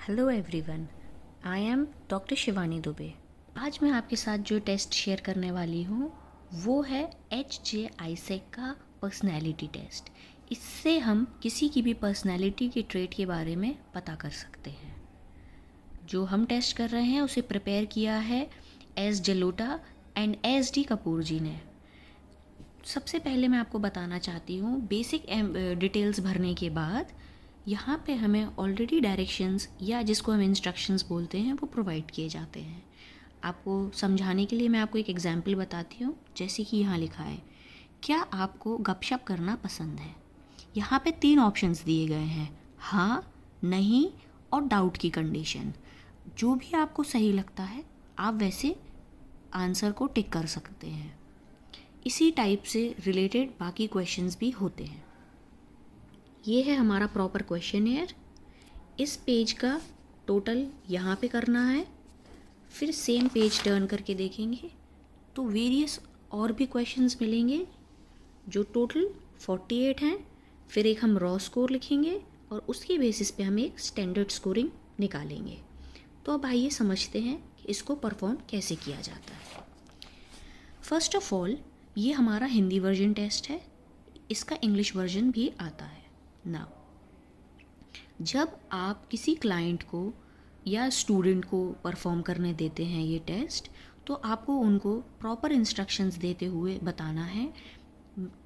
Hello everyone, I am doctor Shivani Dubey. आज मैं आपके साथ जो टेस्ट शेयर करने वाली हूँ वो है HJ आईसेक का पर्सनैलिटी टेस्ट। इससे हम किसी की भी पर्सनैलिटी के ट्रेट के बारे में पता कर सकते हैं। जो हम टेस्ट कर रहे हैं उसे प्रिपेयर किया है S Jalota and SD Kapoor ji ने। सबसे पहले मैं आपको बताना चाहती हूँ, बेसिक डिटेल्स भरने के बाद यहाँ पे हमें ऑलरेडी डायरेक्शंस या जिसको हम इंस्ट्रक्शंस बोलते हैं वो प्रोवाइड किए जाते हैं। आपको समझाने के लिए मैं आपको एक एग्जांपल बताती हूँ, जैसे कि यहाँ लिखा है, क्या आपको गपशप करना पसंद है। यहाँ पे 3 ऑप्शंस दिए गए हैं, हाँ, नहीं और डाउट की कंडीशन। जो भी आपको सही लगता है आप वैसे आंसर को टिक कर सकते हैं। इसी टाइप से रिलेटेड बाकी क्वेश्चंस भी होते हैं। ये है हमारा प्रॉपर क्वेश्चनएयर। इस पेज का टोटल यहाँ पे करना है, फिर सेम पेज टर्न करके देखेंगे तो वेरियस और भी क्वेश्चंस मिलेंगे जो टोटल 48 हैं। फिर एक हम रॉ स्कोर लिखेंगे और उसके बेसिस पे हम एक स्टैंडर्ड स्कोरिंग निकालेंगे। तो अब आइए समझते हैं कि इसको परफॉर्म कैसे किया जाता है। फर्स्ट ऑफ ऑल, ये हमारा हिंदी वर्जन टेस्ट है, इसका इंग्लिश वर्जन भी आता है। नाउ, जब आप किसी क्लाइंट को या स्टूडेंट को परफॉर्म करने देते हैं ये टेस्ट, तो आपको उनको प्रॉपर इंस्ट्रक्शंस देते हुए बताना है,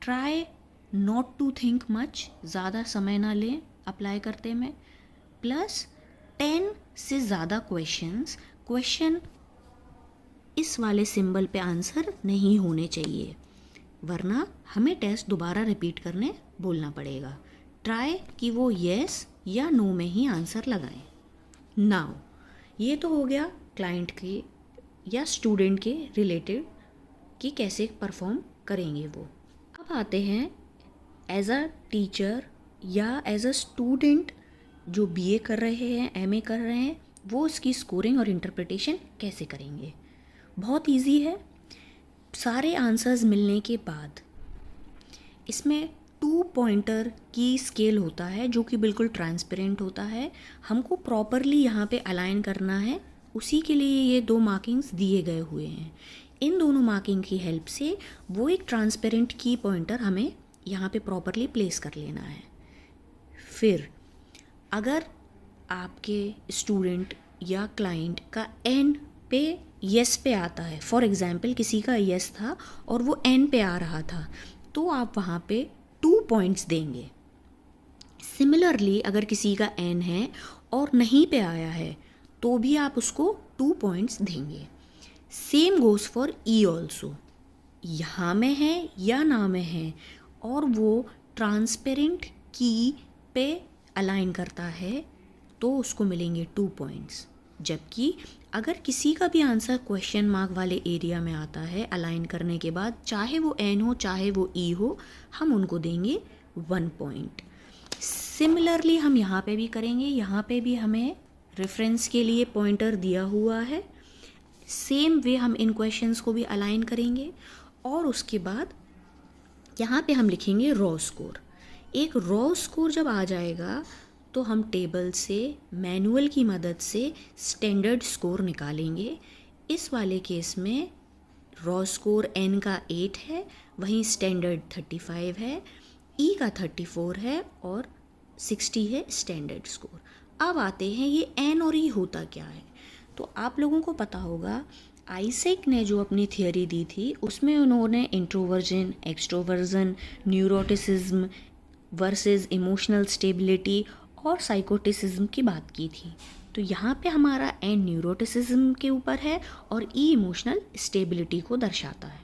try not to think much, ज़्यादा समय ना लें अप्लाई करते में, प्लस 10 से ज़्यादा क्वेश्चन इस वाले सिंबल पे आंसर नहीं होने चाहिए, वरना हमें टेस्ट दोबारा रिपीट करने बोलना पड़ेगा। ट्राई कि वो येस या नो में ही आंसर लगाएं। नाउ, ये तो हो गया क्लाइंट के या स्टूडेंट के रिलेटेड कि कैसे परफॉर्म करेंगे वो। अब आते हैं एज अ टीचर या एज अ स्टूडेंट जो BA कर रहे हैं, MA कर रहे हैं, वो इसकी स्कोरिंग और इंटरप्रिटेशन कैसे करेंगे। बहुत इजी है। सारे आंसर्स मिलने के बाद इसमें 2 पॉइंटर की स्केल होता है जो कि बिल्कुल ट्रांसपेरेंट होता है। हमको प्रॉपरली यहाँ पे अलाइन करना है, उसी के लिए ये 2 मार्किंग्स दिए गए हुए हैं। इन दोनों मार्किंग की हेल्प से वो एक ट्रांसपेरेंट की पॉइंटर हमें यहाँ पे प्रॉपरली प्लेस कर लेना है। फिर अगर आपके स्टूडेंट या क्लाइंट का एंड पे येस पे आता है, फॉर एग्जांपल किसी का येस था और वो एंड पे आ रहा था, तो आप वहाँ पे 2 पॉइंट्स देंगे। सिमिलरली अगर किसी का एन है और नहीं पे आया है तो भी आप उसको 2 पॉइंट्स देंगे। Same goes for E also. यहाँ में है या ना में है और वो ट्रांसपेरेंट की पे अलाइन करता है तो उसको मिलेंगे 2 पॉइंट्स। जबकि अगर किसी का भी आंसर क्वेश्चन मार्क वाले एरिया में आता है अलाइन करने के बाद, चाहे वो एन हो चाहे वो ई हो, हम उनको देंगे 1 पॉइंट। सिमिलरली हम यहाँ पे भी करेंगे। यहाँ पे भी हमें रेफरेंस के लिए पॉइंटर दिया हुआ है। सेम वे हम इन क्वेश्चंस को भी अलाइन करेंगे और उसके बाद यहाँ पे हम लिखेंगे रॉ स्कोर। एक रॉ स्कोर जब आ जाएगा तो हम टेबल से मैनुअल की मदद से स्टैंडर्ड स्कोर निकालेंगे। इस वाले केस में रॉ स्कोर N का 8 है, वहीं स्टैंडर्ड 35 है, E का 34 है और 60 है स्टैंडर्ड स्कोर। अब आते हैं ये N और E होता क्या है। तो आप लोगों को पता होगा, आईसेक ने जो अपनी थियोरी दी थी उसमें उन्होंने introversion, extroversion, neuroticism versus emotional stability और साइकोटिसिज्म की बात की थी। तो यहाँ पे हमारा N न्यूरोटिसिज्म के ऊपर है और E इमोशनल स्टेबिलिटी को दर्शाता है।